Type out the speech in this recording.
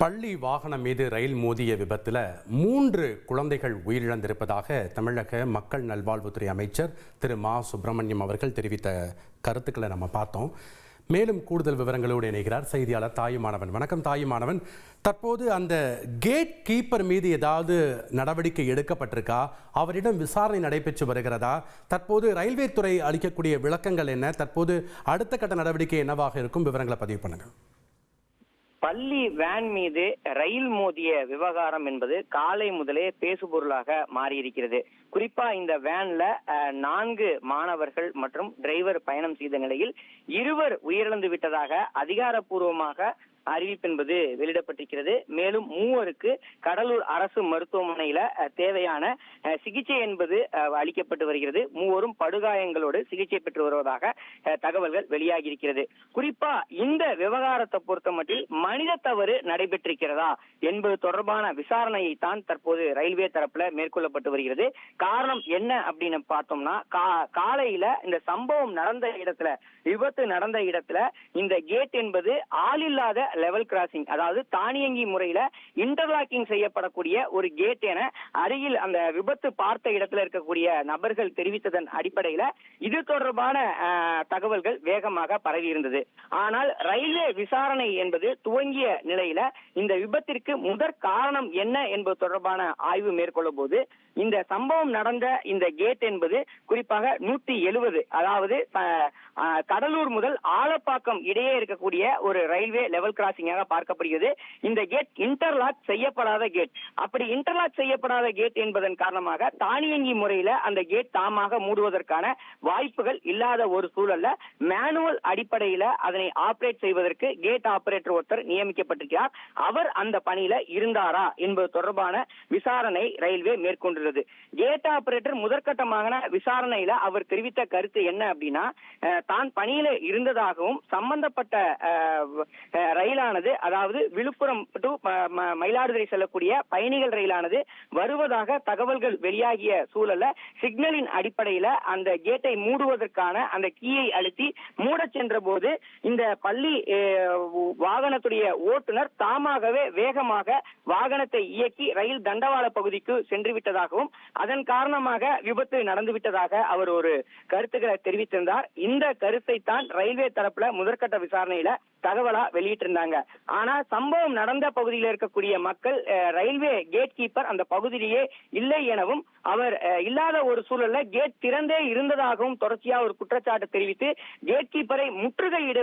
பள்ளி வாகனம் மீது ரயில் மோதிய விபத்தில் 3 குழந்தைகள் உயிரிழந்திருப்பதாக தமிழக மக்கள் நல்வாழ்வுத்துறை அமைச்சர் திரு மா சுப்பிரமணியம் அவர்கள் தெரிவித்த கருத்துக்களை நம்ம பார்த்தோம். மேலும் கூடுதல் விவரங்களோடு இணைகிறார் செய்தியாளர் தாயுமானவன். வணக்கம் தாயுமானவன். தற்போது அந்த கேட் கீப்பர் மீது ஏதாவது நடவடிக்கை எடுக்கப்பட்டிருக்கா? அவரிடம் விசாரணை நடைபெற்று வருகிறதா? தற்போது ரயில்வே துறை அளிக்கக்கூடிய விளக்கங்கள் என்ன? தற்போது அடுத்த கட்ட நடவடிக்கை என்னவாக இருக்கும்? விவரங்களை பதிவு பண்ணுங்க. பள்ளி வேன் மீது ரயில் மோதிய விவகாரம் என்பது காலை முதலே பேசுபொருளாக மாறியிருக்கிறது. குறிப்பா இந்த வேன்ல 4 மாணவர்கள் மற்றும் டிரைவர் பயணம் செய்த நிலையில் 2 உயிரிழந்து விட்டதாக அதிகாரப்பூர்வமாக அறிவிப்பு என்பது வெளியிடப்பட்டிருக்கிறது. மேலும் 3 கடலூர் அரசு மருத்துவமனையில தேவையான சிகிச்சை என்பது அளிக்கப்பட்டு வருகிறது. 3 படுகாயங்களோடு சிகிச்சை பெற்று வருவதாக தகவல்கள் வெளியாகி இருக்கிறது. குறிப்பா இந்த விவகாரத்தை பொறுத்த மட்டில் மனித தவறு நடைபெற்றிருக்கிறதா என்பது தொடர்பான விசாரணையை தான் தற்போது ரயில்வே தரப்புல மேற்கொள்ளப்பட்டு வருகிறது. காரணம் என்ன அப்படின்னு பார்த்தோம்னா, காலையில இந்த சம்பவம் நடந்த இடத்துல, விபத்து நடந்த இடத்துல இந்த கேட் என்பது ஆளில்லாத லெவல் கிராசிங், அதாவது தானியங்கி முறையில இன்டர்லாக்கிங் செய்யப்படக்கூடிய ஒரு கேட் என அருகில் அந்த விபத்து பார்த்த இடத்துல இருக்கக்கூடிய நபர்கள் தெரிவித்ததன் அடிப்படையில இது தொடர்பான தகவல்கள் வேகமாக பரவி இருந்தது. ஆனால் ரயில்வே விசாரணை என்பது துவங்கிய நிலையில இந்த விபத்திற்கு முதற் காரணம் என்ன என்பது தொடர்பான ஆய்வு மேற்கொள்ளும் போது இந்த சம்பவம் நடந்த இந்த கேட் என்பது குறிப்பாக 170, அதாவது கடலூர் முதல் ஆலப்பாக்கம் இடையே இருக்கக்கூடிய ஒரு ரயில்வே லெவல் கிராசிங்காக பார்க்கப்படுகிறது. இந்த கேட் இன்டர்லாக் செய்யப்படாத கேட். அப்படி இன்டர்லாக் செய்யப்படாத கேட் என்பதன் காரணமாக தானியங்கி முறையில அந்த கேட் தாமாக மூடுவதற்கான வாய்ப்புகள் இல்லாத ஒரு சூழல்ல மேனுவல் அடிப்படையில அதனை ஆபரேட் செய்வதற்கு கேட் ஆபரேட்டர் ஒருத்தர் நியமிக்கப்பட்டிருக்கிறார். அவர் அந்த பணியில இருந்தாரா என்பது தொடர்பான விசாரணை ரயில்வே மேற்கொண்டுள்ளது. கேட் ஆபரேட்டர் முதற்கட்டமாக விசாரணையில அவர் தெரிவித்த கருத்து என்ன அப்படின்னா, தான் பணியில இருந்ததாகவும் சம்பந்தப்பட்ட ரயிலானது, அதாவது விழுப்புரம் டு மயிலாடுதுறை செல்லக்கூடிய பயணிகள் ரயிலானது வருவதாக தகவல்கள் வெளியாகிய சூழல்ல சிக்னலின் அடிப்படையில அந்த கேட்டை மூடுவதற்கான அந்த கீயை அழுத்தி மூட சென்ற போது இந்த பள்ளி வாகனத்துடைய ஓட்டுநர் தாமாகவே வேகமாக வாகனத்தை இயக்கி ரயில் தண்டவாள பகுதிக்கு சென்று விட்டதாகவும் அதன் காரணமாக விபத்து நடந்துவிட்டதாக அவர் ஒரு கருத்துக்களை தெரிவித்திருந்தார். இந்த கருத்தை தான் ரயில்வே தரப்புல முதற்கட்ட விசாரணையில தகவலா வெளியிட்டிருந்தாங்க. ஆனா சம்பவம் நடந்த பகுதியில் இருக்கக்கூடிய மக்கள் ரயில்வே கேட் கீப்பர் அந்த பகுதியிலேயே இல்லை எனவும் அவர் இல்லாத ஒரு சூழல்ல கேட் திறந்தே இருந்ததாகவும் தொடர்ச்சியா ஒரு குற்றச்சாட்டு தெரிவித்து கேட் கீப்பரை முற்றுகையிட